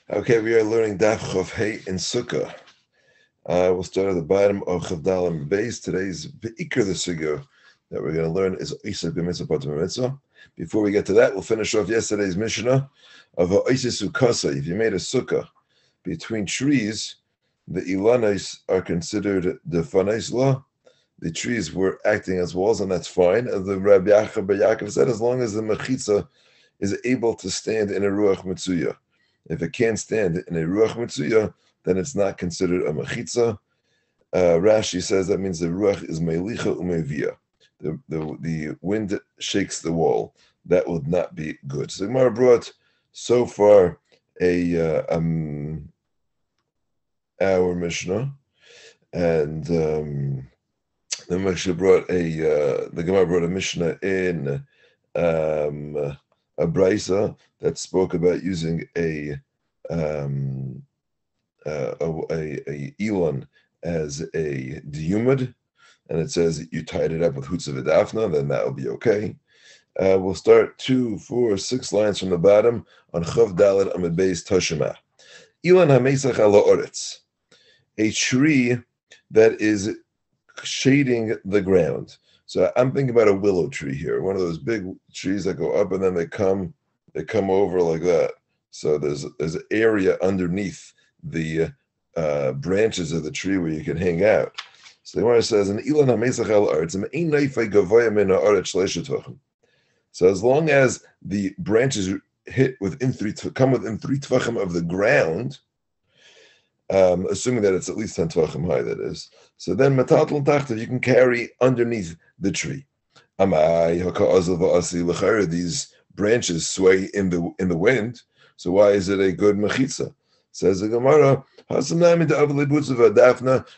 Okay, we are learning Daf Chav Hey in Sukkah. We'll start at the bottom of Chav Dalam base. Today's Be'ikr the Sugya that we're going to learn is Isa B'mitzvah Patim Mitzvah. Before we get to that, we'll finish off yesterday's Mishnah of Isa Sukkasa. If you made a sukkah between trees, the ilanos are considered the fanais law. The trees were acting as walls, and that's fine. As the Rabbi Yaakov said, as long as the mechitza is able to stand in a ruach mitzuya. If it can't stand in a ruach mitzuya, then it's not considered a mechitza. Rashi says that means the ruach is meilicha umevia. The wind shakes the wall. That would not be good. So Gemara brought so far our Mishnah, and the Gemara brought a Mishnah in a brisa that spoke about using a elon as a diyumad, and it says you tied it up with hutza v'dafna, then that will be okay. We'll start 2, 4, 6 lines from the bottom on Chav Daled Amid Beis Toshima. Elon hamesach ala oretz, a tree that is shading the ground. So I'm thinking about a willow tree here, one of those big trees that go up and then they come over like that. So there's an area underneath the branches of the tree where you can hang out. So the Gemara says, "An ilan hamesach al aretz, ein neifei gavoya min haaretz shleisha tvachim." So as long as the branches come within 3 tvachim of the ground, assuming that it's at least 10 tvachim high, that is. So then matatel tachtav, you can carry underneath the tree. These branches sway in the wind. So why is it a good mechitza? Says the Gemara,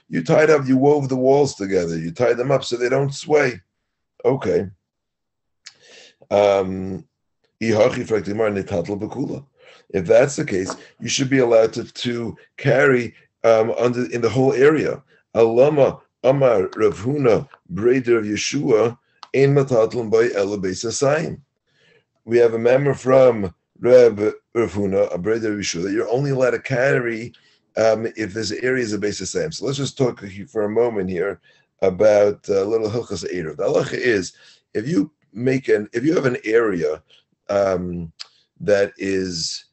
you tied up, you wove the walls together, you tied them up so they don't sway. Okay. If that's the case, you should be allowed to carry in the whole area. Alama Amar Rav Huna Breder of Yeshua Ein Matatlin by Ela Beis Hasayim. We have a member from Rav Huna, a Breder of Yeshua, that you're only allowed to carry if this area is a Beis Hasayim. So let's just talk for a moment here about little Hilchas Eirav. The halacha is if you have an area that is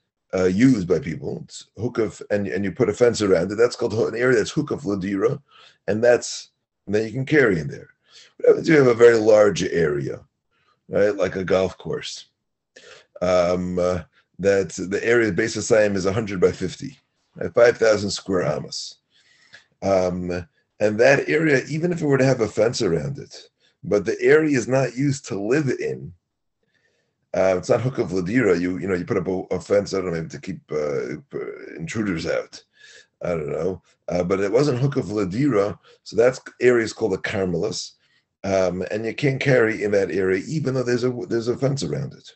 used by people, it's hukaf, and you put a fence around it, that's called an area that's hukaf ladira, and then you can carry in there. But you have a very large area, right, like a golf course. That the area of Beis Hasayim is 100 by 50, right, 5,000 square amas. And that area, even if it were to have a fence around it, but the area is not used to live in. It's not hukaf ladira. You put up a fence, I don't know, maybe to keep intruders out. I don't know. But it wasn't hukaf ladira, so that area is called a carmelis. And you can't carry in that area, even though there's a fence around it.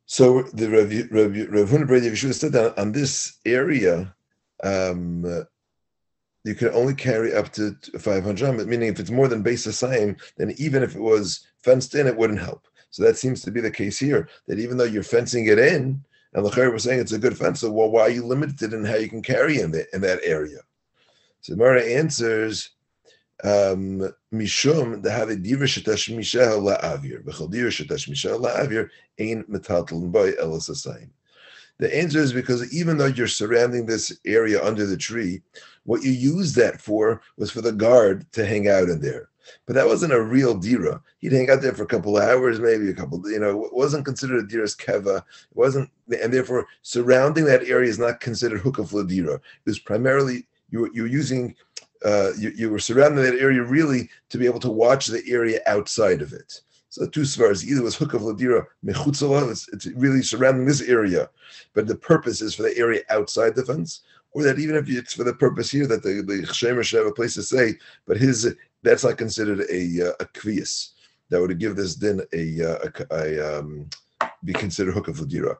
So the Rav Huna Breder Yeshua said that on this area, you can only carry up to 500, meaning if it's more than Beis Hasayim, then even if it was fenced in, it wouldn't help. So that seems to be the case here, that even though you're fencing it in, and L'chayr was saying it's a good fence, so why are you limited in how you can carry in that area? So Mara answers, Mishum dehave diva shetash mishah la'avir, v'chol diva shetash mishah la'avir, ein metatlin by elas hasayim. The answer is because even though you're surrounding this area under the tree, what you used that for was for the guard to hang out in there. But that wasn't a real dira. He'd hang out there for a couple of hours, maybe it wasn't considered a dira's keva. It wasn't, and therefore surrounding that area is not considered hukaf ladira. It was primarily you were using, you were surrounding that area really to be able to watch the area outside of it. So 2 svaras, either was hukaf ladira mechutzala, it's really surrounding this area, but the purpose is for the area outside the fence, or that even if it's for the purpose here that the shemer should have a place to say, but that's not considered a kviyas. That would give this din be considered hukaf ladira.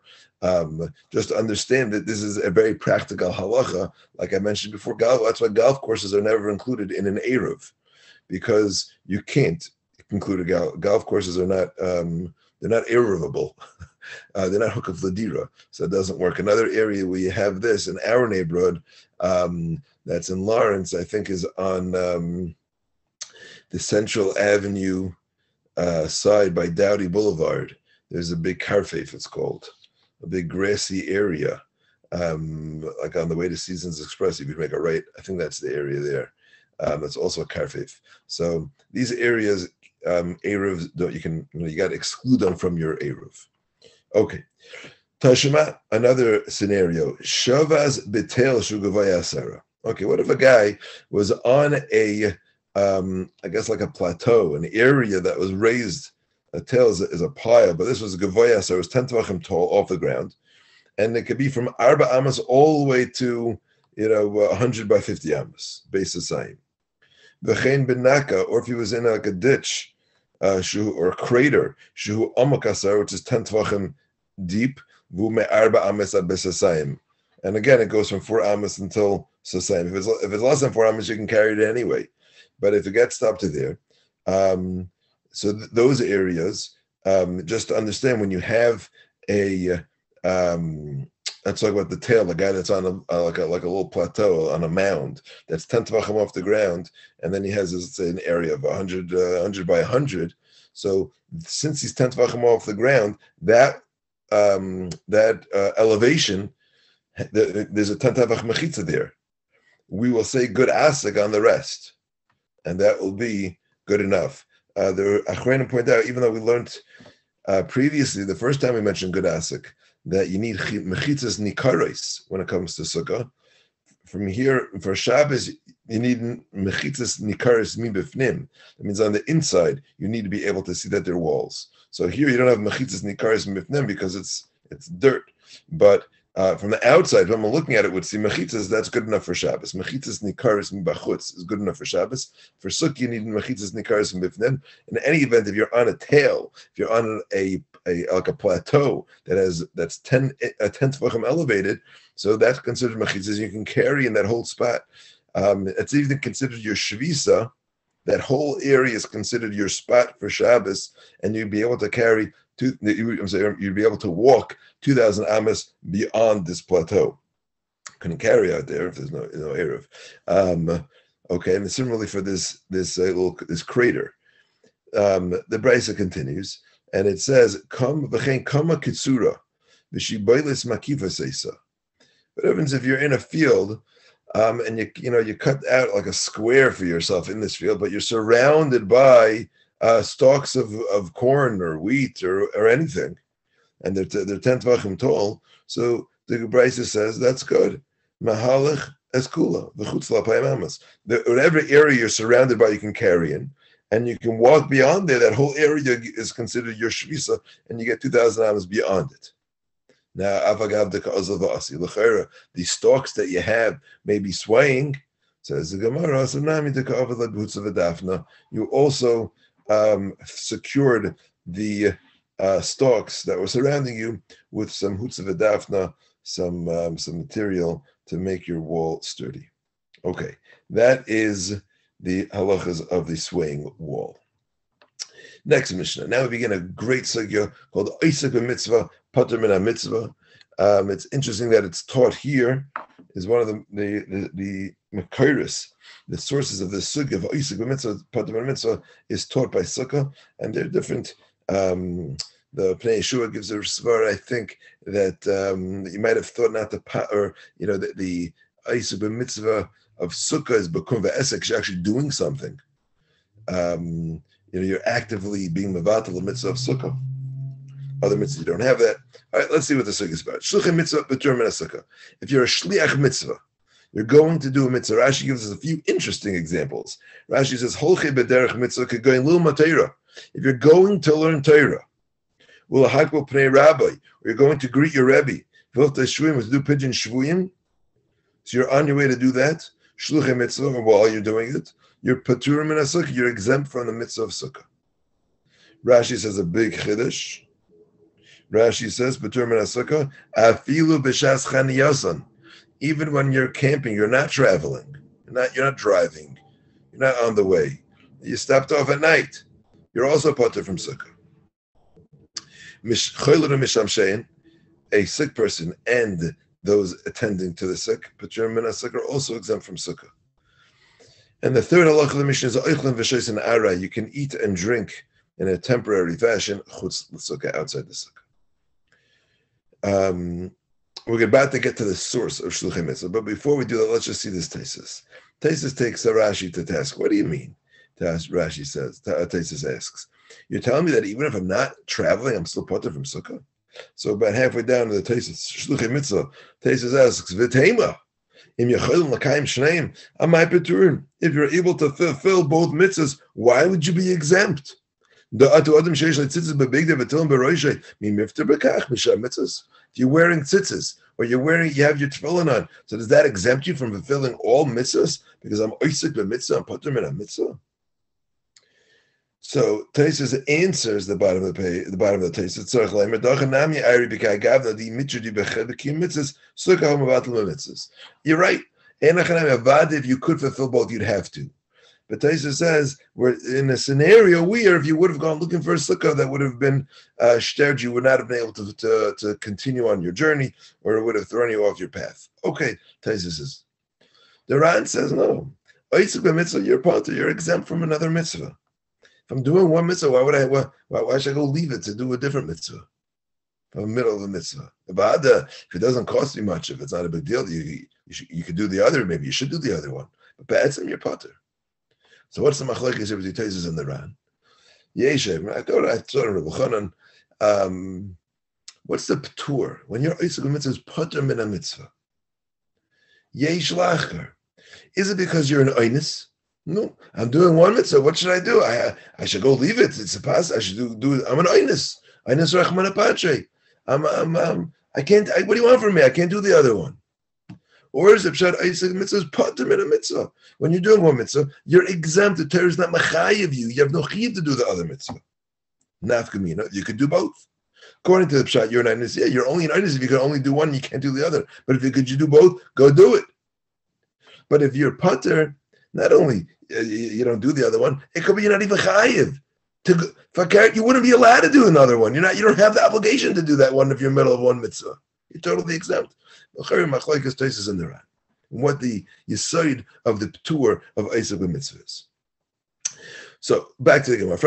Just to understand that this is a very practical halacha, like I mentioned before. That's why golf courses are never included in an eruv, because you can't conclude golf courses are not they're not irrevocable. They're not hooked to Ladira, so it doesn't work. Another area where you have this in our neighborhood, that's in Lawrence, I think, is on the Central Avenue side by Dowdy Boulevard. There's a big Carfafe, it's called, a big grassy area, like on the way to Seasons Express. If you make a right, I think that's the area there. That's also a Carfafe. So these areas, Eruv, you got to exclude them from your Eruv. Okay. Tashima, another scenario. Shavaz betel shugavaya Sarah. Okay, what if a guy was on a, I guess like a plateau, an area that was raised. A tail is a pile, but this was a gavaya, so it was 10 tvachim tall off the ground, and it could be from arba amas all the way to 100 by 50 amas, base of same. V'chein benaka, or if he was in like a ditch, or a crater, shu amakasar, which is 10 tvachim deep, vume arba amas ad besasayim. And again, it goes from 4 amas until sasayim. If it's less than 4 amas, you can carry it anyway. But if it gets up to there, so those areas, just to understand, when you have a, let's talk about the tail, the guy that's on like a little plateau on a mound that's 10 tvachim off the ground, and then he has this, an area of 100 by 100. So since he's 10 tvachim off the ground, that elevation, there's a 10 tvach mechitza there. We will say good asik on the rest, and that will be good enough. The Achronim point out, even though we learned previously, the first time we mentioned good asik, that you need mechitzas nikaros when it comes to sukkah. From here, for Shabbos, you need mechitzas nikaros mibifnim. That means on the inside, you need to be able to see that there are walls. So here you don't have mechitzas nikaros mibifnim because it's dirt. But from the outside, when I'm looking at it, would see mechitzas, that's good enough for Shabbos. Mechitzas nikaros mibachutz is good enough for Shabbos. For sukkah, you need mechitzas nikaros mibifnim. In any event, if you're on a tail, if you're on like a plateau that's 10 tvachim elevated, so that's considered mechitzas. You can carry in that whole spot. It's even considered your shvisa. That whole area is considered your spot for Shabbos, and you'd be able to carry. You'd be able to walk 2,000 amas beyond this plateau. Couldn't carry out there if there's no eruv. Okay, and similarly for this crater, the brisa continues, and it says, "Kam v'chein kama kitsura v'shibailis makiva seisa." What happens if you're in a field, and you cut out like a square for yourself in this field, but you're surrounded by stalks of corn or wheat or anything, and they're 10 tvachim tall. So the Brisa says that's good. Mahalach eskula v'chutz l'apayim amas. Whatever area you're surrounded by, you can carry in, and you can walk beyond there. That whole area is considered your shvisa, and you get 2,000 amas beyond it. Now, avagav deka'azavasi l'chayra, the stalks that you have may be swaying. Says the Gemara, "Asanami deka'avad l'butza v'dafna." You also secured the stalks that were surrounding you with some hutza v'dafna, some material to make your wall sturdy. Okay, that is the halachas of the swaying wall. Next Mishnah. Now we begin a great sugya called Isaac Mitzvah, Pater Min Mitzvah. It's interesting that it's taught here. Is one of the Makairis, the sources of the sugya of Isaac Mitzvah, Pater Min Mitzvah, is taught by Sukkah, and they're different. The Pnei Yeshua gives a svar, I think, that you might have thought not the Isaac Mitzvah of Sukkah is Bakum V'esek, you're actually doing something. You're actively being mevatel the mitzvah of sukkah. Other mitzvahs you don't have that. All right, let's see what the sukkah is about. Shluchim mitzvah b'tur min sukkah. If you're a shliach mitzvah, you're going to do a mitzvah. Rashi gives us a few interesting examples. Rashi says, "Holchei b'derech mitzvah kegoyin lil matera." If you're going to learn Torah, ulahakbo pnei rabbi, or you're going to greet your rebbe, vilta shvuyim, to do pigeon shvuyim, so you're on your way to do that. Shluchim mitzvah, or while you're doing it, you're patur min sukkah. You're exempt from the mitzvah of sukkah. Rashi says a big chiddush. Rashi says patur min sukkah afilu b'shas chaniyasan. Even when you're camping, you're not traveling. You're not driving. You're not on the way. You stopped off at night. You're also patur from sukkah. a sick person and those attending to the sick, Patur min HaSukkah, are also exempt from sukkah. And the third halacha of the Mishnah is oichlin v'shois and ara. You can eat and drink in a temporary fashion chutz l'sukkah, outside the sukkah. We're about to get to the source of shluchei mitzvah, but before we do that, let's just see this Taisus. Taisus takes a Rashi to task. What do you mean? Rashi says. Taisus asks, "You're telling me that even if I'm not traveling, I'm still potter from sukkah?" So about halfway down to the Taisus shluchei mitzvah, Taisus asks, "V'teima." If you're able to fulfill both mitzvahs, why would you be exempt? If you're wearing tzitzis, or you have your tefillin on, so does that exempt you from fulfilling all mitzvahs? Because I'm oisik b'mitzvah, I'm potter min mitzvah. So Taisus answers the bottom of the page, the bottom of the Taisus. You're right. If you could fulfill both, you'd have to. But Taisus says we're in a scenario where if you would have gone looking for a sukkah, that would have been shterred, you would not have been able to continue on your journey, or it would have thrown you off your path. Okay, Taisus says. The Ran says no. You're potter, you're exempt from another mitzvah. If I'm doing one mitzvah, why should I go leave it to do a different mitzvah? From the middle of a mitzvah. If it doesn't cost me much, if it's not a big deal, you could do the other, maybe you should do the other one. But ba'etzem, you're potter. So what's the machlokes between Taisus and the Ran? Yeshev, I thought Rabbi Chanan, what's the p'tur? When your oisik mitzvah is potter min a mitzvah. Yesh lachar. Is it because you're an oinus? No, I'm doing one mitzvah. What should I do? I should go leave it. It's a pass. I should do. I'm an oinus. Oinus rachman apatre. I can't. What do you want from me? I can't do the other one. Or is it pshat oisik mitzvah is potter min a mitzvah? When you're doing one mitzvah, you're exempt. The Torah is not machayev you. You have no chiyuv to do the other mitzvah. Nafkamina. You could do both. According to the pshat, you're an oinus. Yeah, you're only an oinus if you can only do one. You can't do the other. But if you could, you do both. Go do it. But if you're potter, not only you don't do the other one, it could be you're not even chayiv. You wouldn't be allowed to do another one. You don't have the obligation to do that one if you're in the middle of one mitzvah. You're totally exempt. What the yesod of the tour of Isaac mitzvah is. So back to the Gemara.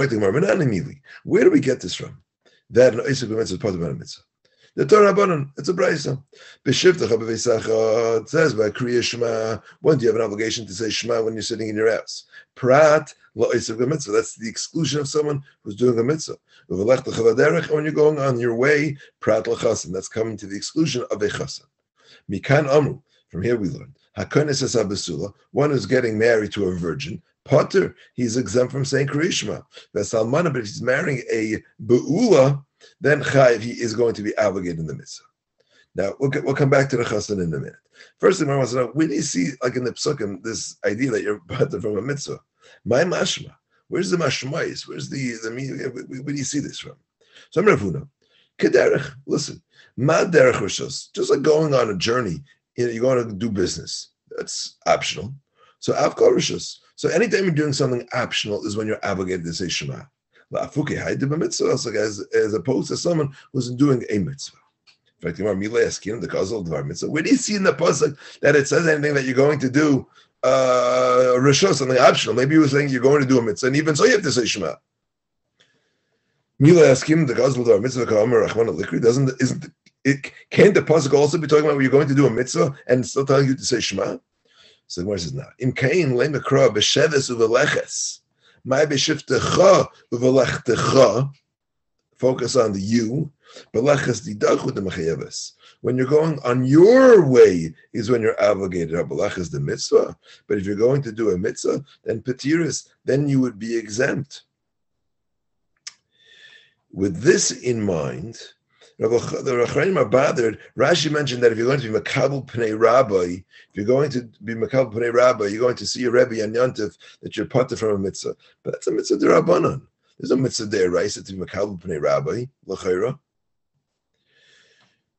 Where do we get this from? That an Isaac mitzvah is part of a mitzvah. The Torah Rabbanon, it's a brayso. B'shivtecha b'veisacha, it says by Kriya Shema. When do you have an obligation to say Shema when you're sitting in your house? Prat la'isuk mitzvah. That's the exclusion of someone who's doing a mitzvah. V'velechta chavaderech, when you're going on your way, prat l'chasan. That's coming to the exclusion of a chasan. Mikan amru. From here we learn hakonis esabesula. One who's getting married to a virgin. Potter, he's exempt from saying Kriya Shema. V'salmana, but if he's marrying a beula, then Chayiv, he is going to be obligated in the mitzvah. Now, we'll come back to the Chassan in a minute. First thing I want to know, where do you see, like in the Psukim, this idea that you're potter from a mitzvah? My mashma. Where's the mashmais? Where do you see this from? So I'm Rav Huna. Kederech, listen. Ma derech rishos. Just like going on a journey, you're going to do business. That's optional. So avkol rishos. So anytime you're doing something optional is when you're obligated to say Shema. As opposed to someone who's doing a mitzvah. In fact, where do you see in the pasuk that it says anything that you're going to do rishos, something optional? Maybe he was saying you're going to do a mitzvah, and even so you have to say Shema. Isn't it? Can't the pasuk also be talking about when you're going to do a mitzvah and still telling you to say Shema? So the Gemara says, "No." Im kain lemekra b'sheves uveleches. Focus on the you. When you're going on your way is when you're obligated. Is the mitzvah. But if you're going to do a mitzvah, then petiris, then you would be exempt. With this in mind, the Rachraim are bothered. Rashi mentioned that if you're going to be Makabel Pnei Rabbi, you're going to see a Rebbe and Yontif, that you're potter from a mitzvah. But that's a mitzvah d'Rabbanan. There's a mitzvah d'Oraisa to be Makabel Pnei Rabbi, l'chayra.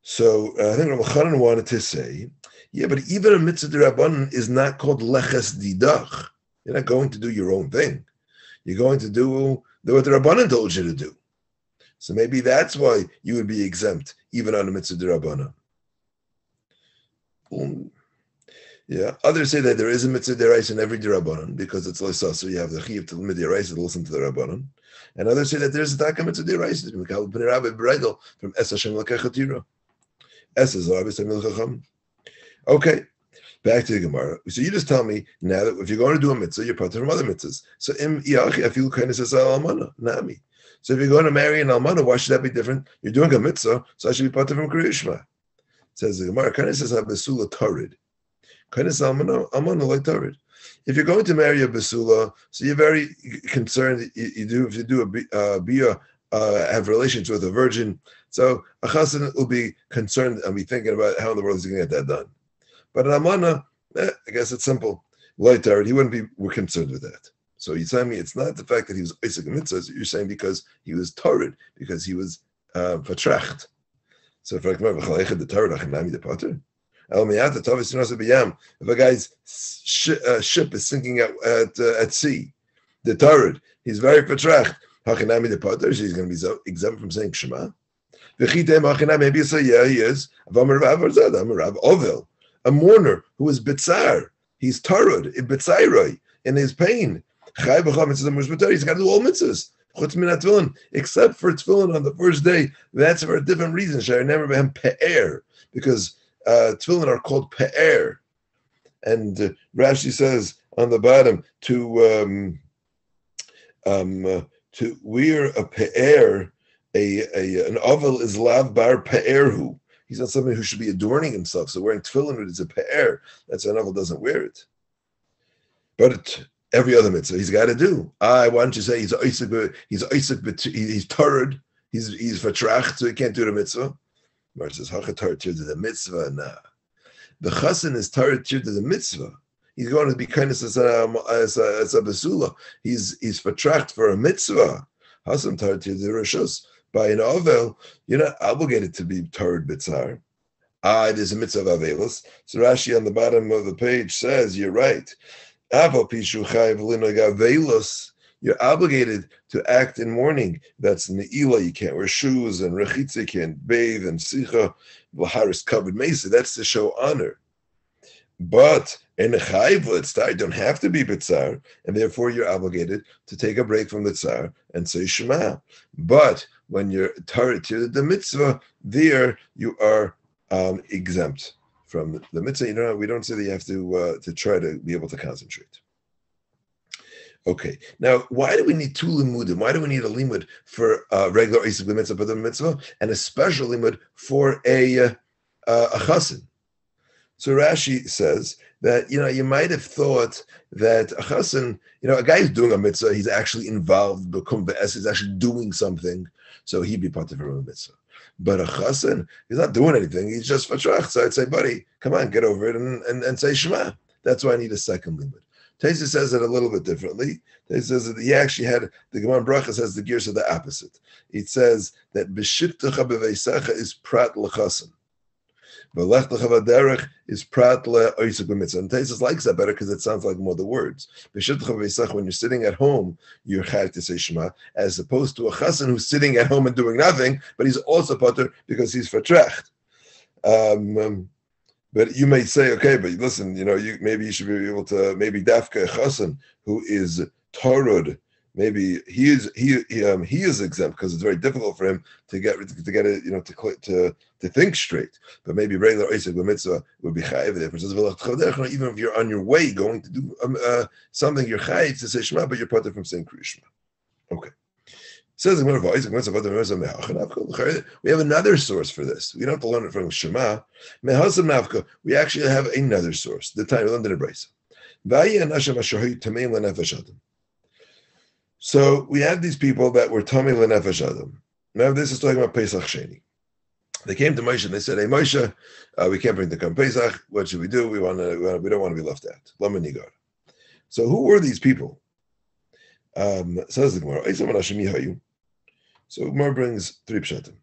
So I think Rabbi Chanan wanted to say, yeah, but even a mitzvah d'Rabbanan is not called leches didach. You're not going to do your own thing. You're going to do what the Rabbanan told you to do. So maybe that's why you would be exempt even on a mitzvah d'Rabbanan. Yeah, others say that there is a mitzvah d'oraisa in every d'Rabbanan because it's loisah, so you have the chiyuv to limit d'oraisa to listen to the Rabbanan. And others say that there's a taka mitzvah d'oraisa from Es Hashem l'kechatira. Es is Rabbi Samuel Chacham. Okay, back to the Gemara. So you just tell me now that if you're going to do a mitzvah, you're part from other mitzvahs. So im iachi afilu kindness as almana nami. So if you're going to marry an almana, why should that be different? You're doing a mitzvah, so I should be part from Kriyishma. Says the Gemara, kindness is a besula tarid. Kindness almana like tarid. If you're going to marry a besula, so you're very concerned. If you do a bia, have relations with a virgin, so a chassan will be concerned and be thinking about how in the world is he going to get that done. But an almana, I guess it's simple. Light tarid, he wouldn't be. We're concerned with that. So you're telling me it's not the fact that he was Isaac mitzvahs. You're saying because he was tarid, because he was vertracht. So if the tarid achanami the potter. If a guy's ship is sinking at sea, the tarid, he's very vertracht. Hachanami the potter, he's going to be exempt from saying Shema. Maybe you say, yeah, he is. A mourner who is bitzar, he's tarud, in his pain. He's got to do all mitzvahs, except for tefillin on the first day. That's for a different reason. Because tefillin are called pe'er. And Rashi says on the bottom to wear a pe'er, an oval is lav bar pe'erhu. He's not somebody who should be adorning himself. So wearing tefillin is a pe'er. That's why an oval doesn't wear it. But every other mitzvah he's got to do. Why don't you say he's tarid, he's vertracht, so he can't do the mitzvah? Mar says hachatar to the mitzvah. Nah, the chassan is tarid to the mitzvah. He's going to be kindness as a besula. He's vertracht for a mitzvah. Hasam tarid to the rishos. By an ovel, you're not obligated to be tarid bitzar. There's a mitzvah of avelos. So Rashi on the bottom of the page says, you're right. You're obligated to act in mourning. That's ne'ilah. You can't wear shoes, and rechitza, you can't bathe, and sicha, laharis covered mesa. That's to show honor. But in chayva, you don't have to be bitzar, and therefore you're obligated to take a break from the tzar and say Shema. But when you're tarid to the mitzvah, there you are exempt from the mitzvah. We don't say that you have to try to be able to concentrate. Okay, now why do we need two limudim? Why do we need a limud for regular Isaac mitzvah, but the mitzvah, and a special limud for a chassan? So Rashi says that you might have thought that a chassan, a guy who's doing a mitzvah, he's actually involved, he's actually doing something, so he'd be part of a mitzvah. But a chassan, he's not doing anything. He's just vertracht. So I'd say, buddy, come on, get over it and say Shema. That's why I need a second limud. Taisa says it a little bit differently. Taisa says that he actually had, the Gemara Bracha says the gears are the opposite. It says that b'shiptecha b'veisecha is prat l'chassan. V'lechlecha v'derech is prat le'oisek b'mitzvah. And Taisa likes that better because it sounds like more the words. B'shiptecha b'veisecha, when you're sitting at home, you're chayav to say Shema, as opposed to a chassan who's sitting at home and doing nothing, but he's also pater because he's vertracht. But you may say, okay, but listen, maybe you should be able to, maybe dafka chassan who is tarud, maybe he is exempt because it's very difficult for him to get it, to think straight. But maybe regular Isaac mitzvah would be chayiv. Even if you're on your way going to do something, you're chayiv to say Shema, but you're parted from saying Kriya Shema. Okay. Says we have another source for this. We don't have to learn it from Shema. We actually have another source. The time we learned in Brisa. So we have these people that were tamei lenefesh adam. Now this is talking about Pesach Sheni. They came to Moshe and they said, "Hey Moshe, we can't bring the Korban Pesach. What should we do? We don't want to be left out. Lama nigar." So who were these people? Says the Gemara. So Gemara brings three pshatim.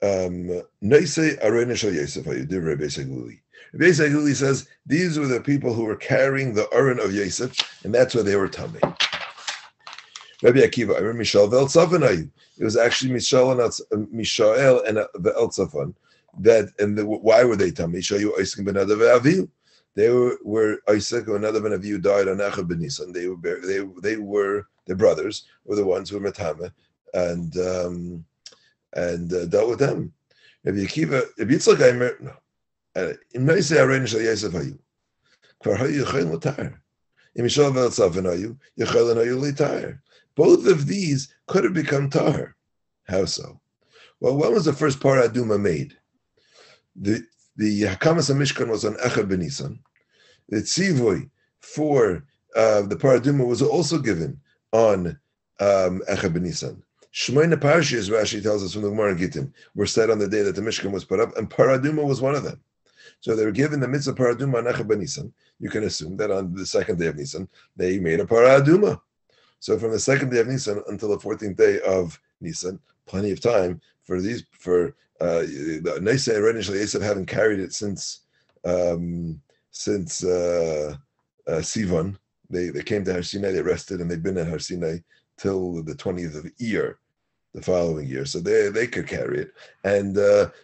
Neisei arena shel Yosef hayu Rabbi Seguli. Rabbi Seguli says these were the people who were carrying the aron of Yosef, and that's why they were tamei. Rabbi Akiva, I remember Mishael ve'Eltzafan. It was actually Mishael and ve'Eltzafan. Why were they tamei? Shayu Isaac ben Nadav ve'Avihu. They were Isaac and Nadav ben Avihu died on Echad ben Nisan. They were their brothers were the ones who were metame and dealt with them. Rabbi Akiva, Rabbi Yitzchak Aimer, no. Im Noisei Arein Shal Yosef Hayu. Kvar Hayu Yechoyin L'Tar. Im Mishael ve'Eltzafan Hayu Yechoyin Hayu L'Tar. Both of these could have become tahar. How so? Well, when was the first paraduma made? The Hakamas HaMishkan was on Echad ben Nisan. The tzivui for the paraduma was also given on Echad ben Nisan. Shmoyne Parshas, Rashi tells us from the Gemara Gittim, were said on the day that the Mishkan was put up, and paraduma was one of them. So they were given the mitzvah paraduma on Echad ben Nisan. You can assume that on the second day of Nisan, they made a paraduma. So from the second day of Nisan until the 14th day of Nisan, plenty of time for the Neisei Erein Shel Yosef haven't carried it since Sivan. They came to Har Sinai, they rested, and they've been at Har Sinai till the 20th of Iyar, the following year. So they could carry it. And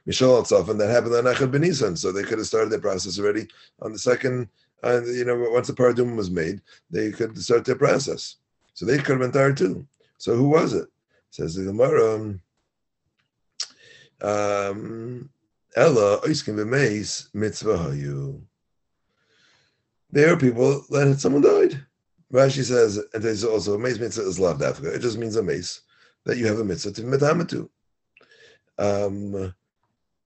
Mishael Tzafan, that happened on Echad ben Nisan, so they could have started their process already on the second. Once the paraduma was made, they could start their process. So they could have been tired too. So who was it? Says the Gemara, Ella oiskim v'meis mitzvah hayu. There are people that had someone died. Rashi says, and there's also a mace mitzvah is lav dafka. It just means a mace that you have a mitzvah to metamatu. And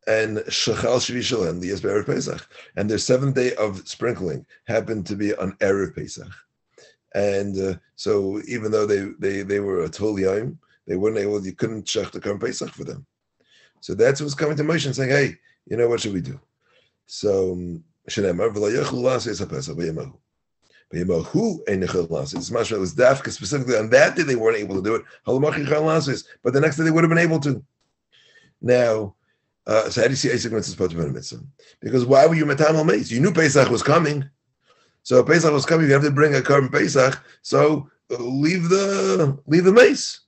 shachal shvi shalem the Erev Pesach, and their 7th day of sprinkling happened to be on Erev Pesach. And so even though they were a tol yom, they weren't able, you couldn't shech the Karm Pesach for them. So that's what's coming to Moshe and saying, hey, what should we do? So Shenemar v'lo yochlu la'aseh ha'pesach b'yemahu. B'yemahu ein nechel la'aseh. It's mashma, it was dafka specifically on that day they weren't able to do it. Halamachi chal la'aseh. But the next day they would have been able to. Now, so how do you see Isaac mitzvah potter ben mitzvah? Because why were you metam mace? You knew Pesach was coming. So if Pesach was coming, you have to bring a Karm Pesach. So leave the mace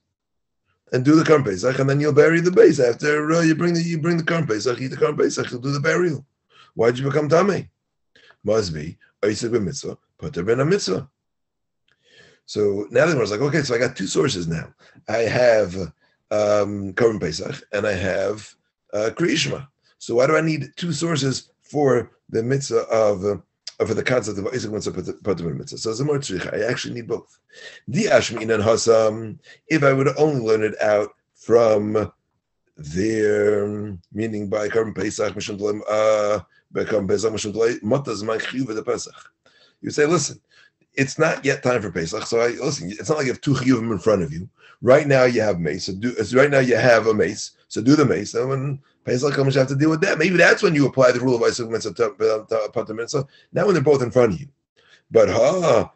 and do the Karm Pesach, and then you'll bury the base after you bring the Karm Pesach. Eat the Karm Pesach, you'll do the burial. Why did you become tamei? Must be Isaac ben mitzvah, Potter ben a mitzvah. So now the Gemara is like, okay, so I got two sources now. I have Karm Pesach and I have Kriyishma. So why do I need two sources for the mitzvah of for the concept of Isaac mitzvah, Potter ben mitzvah? So Zamor Tzricha, I actually need both. Di Ashmin and Hasam, if I would only learn it out from their meaning by Karm Pesach, Mishum D'Lem, by Karm Pesach, Mishum D'Lem, Mataz my Chiyuv the Pesach. You say, listen, it's not yet time for Pesach, so listen, it's not like you have two Chiyuvim in front of you. Right now you have mace, right now you have a mace, so do the mace, and when Pesach comes, you have to deal with that. Maybe that's when you apply the rule of Isaac mitzvah to Potter mitzvah. Now when they're both in front of you. But Avalacha,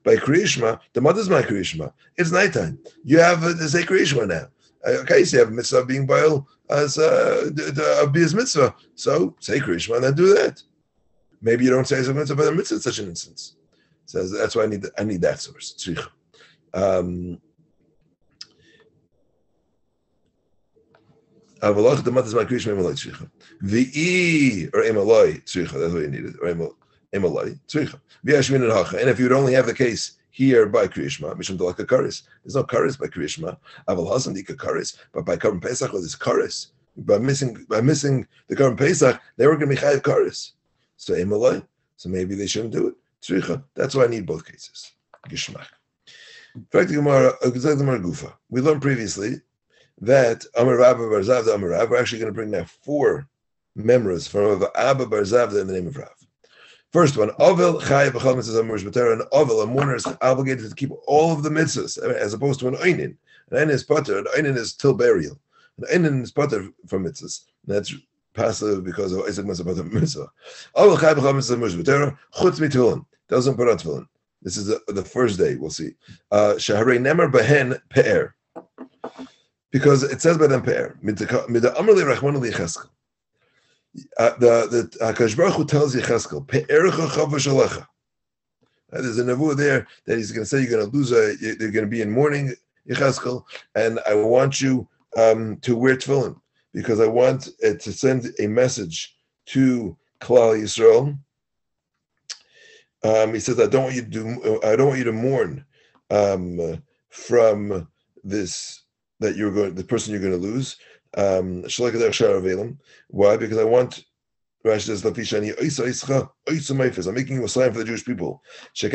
by Kriyishma, the mother's my Kriyishma. It's nighttime. You have to say Kriyishma now. Okay, so you have a mitzvah being boiled as a his mitzvah. So say Kriyishma and then do that. Maybe you don't say Isaac mitzvah, but a mitzvah in such an instance. Says that's why I need that source. Tzricha. Avalach the matas my Kriyishma emaloi tzricha. V'i or emaloi tzricha. That's what you needed. Or emaloi tzricha. V'yashmin and hacha. And if you would only have the case here by Kriyishma, mishum dalaka karis. There's no karis by Kriyishma. Aval hasan dika karis. But by Karm Pesach, there's karis. By missing the Karm Pesach, they were going to be chayiv karis. So emaloi. So maybe they shouldn't do it. Tzricha. That's why I need both cases. Gishmak. In fact, the Gemara Gufa. We learned previously that Amar Rabba Bar Zavda Amar Rav, we're actually going to bring now 4 memories from Abba Bar Zavda in the name of Rav. First one, Ovel Chayav B'chal Mitzvahs Amurish B'Torah, and Ovel, a mourner, is obligated to keep all of the mitzvahs, as opposed to an Einin. An Einin is Potter, an Einin is till burial. An Einin is Potter from mitzvahs. That's passive because of Isaac Mitzvah Potter Mitzvah. Ovel Chayav B'chal Mitzvahs Amurish B'Torah, Chutz Mitulin, doesn't put on Tefillin. This is the first day, we'll see. Shaharei Nemar Behen Pe'er. Because it says by them Pe'er. Mida Amar Li Rachmanu Li Yecheskel. The HaKadosh Baruch Hu tells Yecheskel, Pe'erecha chavash alecha. There's a nevuah there that he's going to say you're going to lose they're going to be in mourning, Yecheskel, and I want you to wear tefillin because I want to send a message to Klal Yisrael. He says, I don't want you to mourn from this the person you're going to lose. Why? Because I want. Rashi says, I'm making you a sign for the Jewish people. There's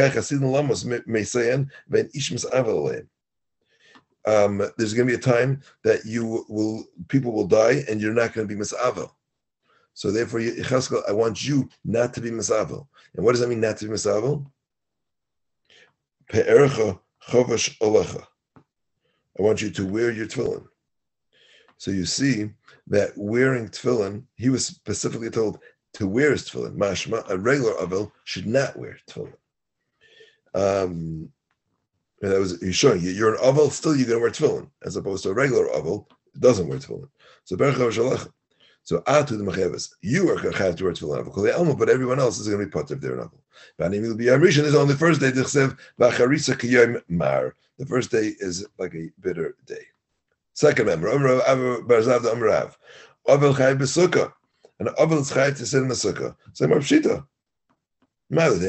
going to be a time that people will die and you're not going to be misavel. So therefore, Yecheskel, I want you not to be misavel. And what does that mean, not to be misavel? Pe'erecha chovash olecha. I want you to wear your tefillin. So you see that wearing tefillin, he was specifically told to wear his tefillin. Mashma, a regular avel should not wear tefillin. And he's showing you, you're an avel, still you're going to wear tefillin, as opposed to a regular avel, doesn't wear tefillin. So so atu the mecheves, you are going to have to wear tefillin, but everyone else is going to be part of their avel. Is on the first day. The first day is like a bitter day. Second member, Amrav, Avel Chai B'Sukkah, and Avel is Chai to sit in the Sukkah. Say more Pshita. Amrav,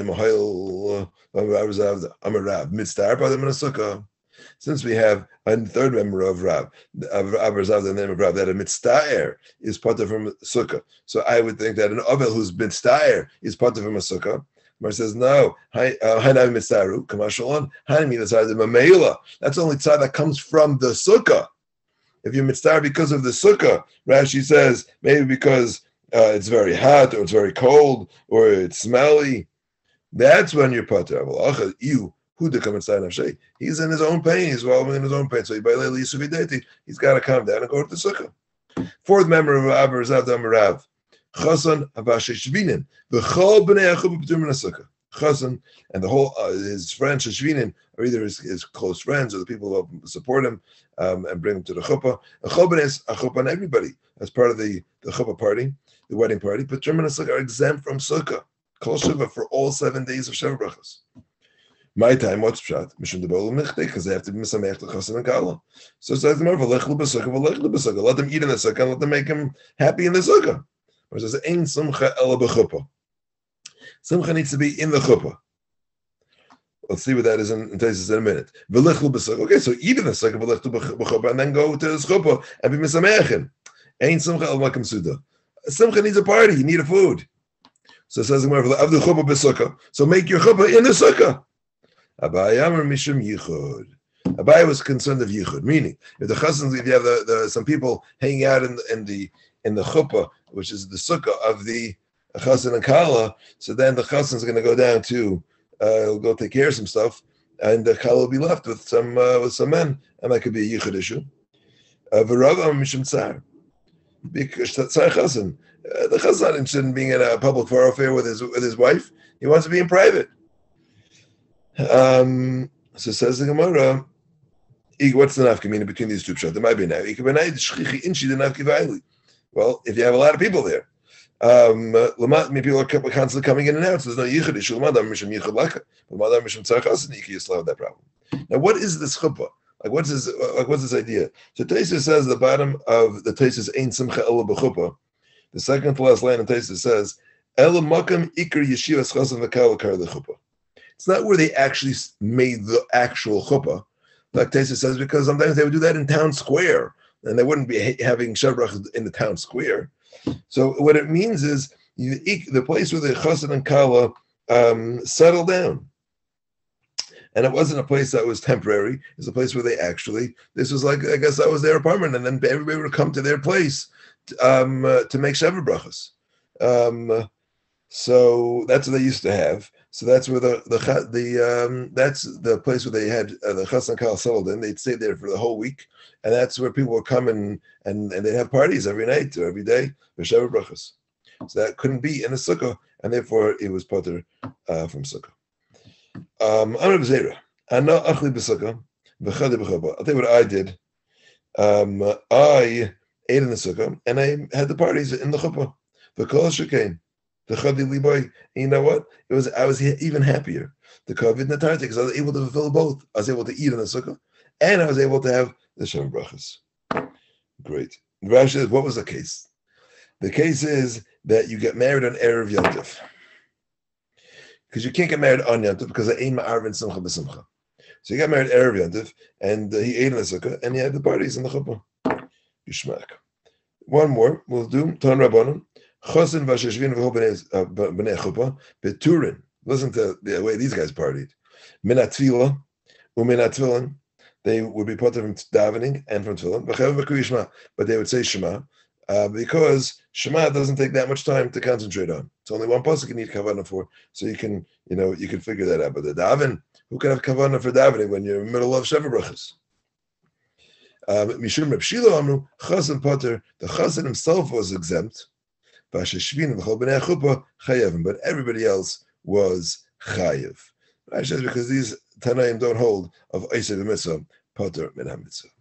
Mitzvah, but I'm in a Sukkah. Since we have a third member of Rav, the name of Rav, that a Mitzvah is part of from Sukkah. So I would think that an Avel who's Mitzvah is part of from a Sukkah. Mar says, no, that's only tzad that comes from the Sukkah. If you're mitzvah because of the sukkah, Rashi says maybe because it's very hot or it's very cold or it's smelly, that's when you're pater. He's in his own pain. He's wallowing in his own pain. So he's got to calm down and go to the sukkah. Fourth member of Abba Zav Rav, Chasan Abashe Shvinin, v'chol b'nei Achub b'tum sukkah. Chasan and the whole his friends Shvinin are either his close friends or the people who support him and bring him to the chuppah. A chuppah is a chuppah on everybody as part of the chuppah party, the wedding party. But B'tum sukkah are exempt from sukkah, kol shiva for all 7 days of Sheva Brachos. My time, what's pshat? Mishum de bolu michte, because they have to be misamech to chasan and kala. So it says the Merva, lech l'b'sukkah, let them eat in the sukkah and let them make him happy in the sukkah. Or it says, ein simcha ela b'chuppah. Simcha needs to be in the chuppah. Let's see what that is in Taisus in a minute. Okay, so eat in the sukkah and then go to the chuppah and be misamechin. Ein simcha el makam suda. Simcha needs a party. You need a food. So it says the Gemara of the chuppah b'sukkah. So make your chuppah in the sukkah. Abai Amar Mishum Yichud. Abai was concerned of Yichud, meaning if the chasans, if you have some people hanging out in the chuppah, which is the sukkah of the chasan and kala, so then the chasan is going to go down to go take care of some stuff, and the kala will be left with some men, and that could be a Yichud issue. V'Rav Amar Mishum Tsar, because Tsar chasan, the chasan is not interested in being in a public affair with his wife. He wants to be in private. So says the Gemara, what's the nafkamina between these two pshat? There might be now. Well, if you have a lot of people there, people are constantly coming in and out, so there's no yichud issue. You still have that problem. Now, what is this chuppah? What's this idea? So Taisus says the bottom of the Taisus ain't simcha ela b'chuppah. The second to last line of Taisus says ela makam ikar yeshivas chasan v'kal kar the chuppah. It's not where they actually made the actual chuppah, like Taisus says, because sometimes they would do that in town square, and they wouldn't be having shavrach in the town square. So what it means is the place where the chassan and kala settled down. And it wasn't a place that was temporary. It's a place where they actually, this was like, I guess that was their apartment, and then everybody would come to their place to make Sheva Brachos. So that's what they used to have. So that's where that's the place where they had the Chas and Kal settled in. They'd stay there for the whole week, and that's where people would come and they'd have parties every night or every day for Sheva Brachos. So that couldn't be in a sukkah, and therefore it was potter from sukkah. Amar b'Zera, Ana achli b'sukkah, v'chadi b'chuppah. I'll tell you what I did. I ate in the sukkah, and I had the parties in the chuppah. The kol shekain. The chadi liboy. You know what? I was even happier. The COVID natartik because I was able to fulfill both. I was able to eat in the sukkah, and I was able to have the shem brachas. Great. Rashi says, what was the case? The case is that you get married on Erev Yontif. Because you can't get married on Yontif because I ain't ma'arvin simcha b'simcha. So you got married Erev Yontif, and he ate in the sukkah, and he had the parties in the chuppah. Yishmak. One more, we'll do. Tan Rabbanim. Chosin v'sheshvin v'ho b'nei chuppah beturin. Listen to the way these guys partied. Minat tefillah, u'minat tefillin. They would be put from davening and from tefillin. But they would say Shema, because Shema doesn't take that much time to concentrate on. It's only one pasuk you need kavanah for, so you can figure that out. But the daven, who can have kavanah for davening when you're in the middle of Sheva brachas? Mishum Reb Shilo Amru Chazan Potter. The Chazan himself was exempt, but everybody else was chayev. Because these Tanaim don't hold of Eisei B'Mitzvah Potter Min HaMitzvah.